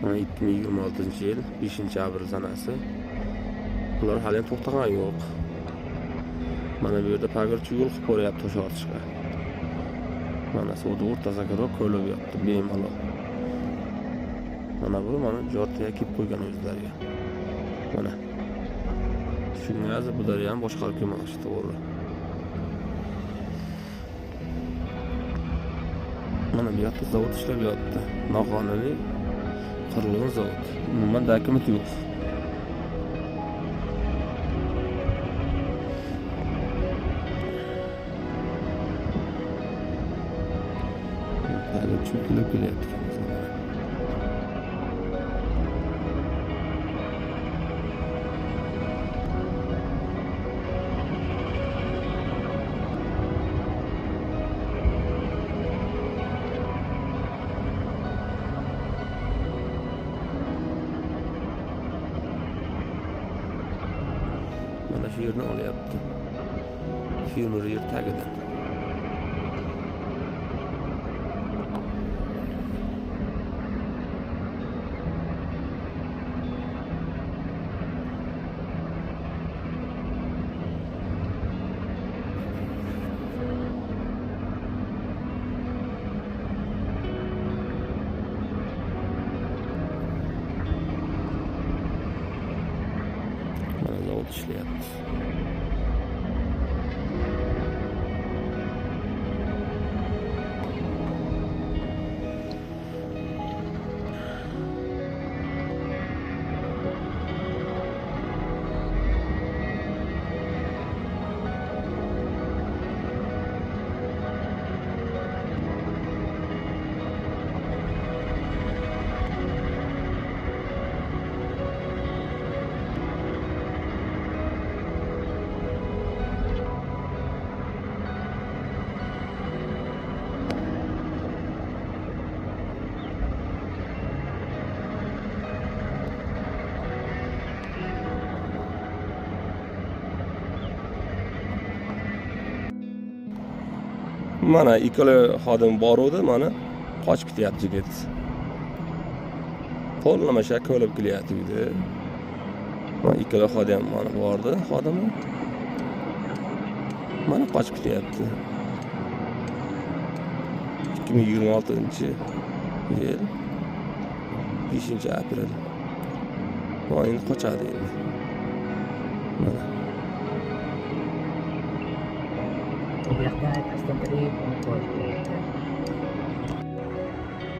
2026-yil 5-aprel sanasi. Ular hali to'xtagan yo'q. Mana bu yerda pagirchi yo'l qilib qo'yapti o'sha ortiqcha. Mana suvni o'rtasiga kirib ko'lib yotdi bemalol. Mana bu jortiga kelib qo'ygan o'zlariga. Mana. Shunga bular ham boshqarib kelmoqchi to'g'ri. Mana bu yerda zavod ishlab yotdi. Noqonuniy qurilgan zavod. Umuman dokument yo'q. Hali cho'kilib kelyapti. Mana shu yerni olyapti. Fermer yer tagidan. Mana zavod ishlayapti. Mana ikkala xodim boruvdi, mana qochib ketyapti yigit. To'lama shakka olib kelyapti edi. Mana ikkala xodim mana bordi, xodimi. Mana qochib ketyapti. 2026-yil 5-aprel. Mana endi qochadi endi. Mana Bu yoqdan aytmasdan turib, uni qo'yib qo'ydi.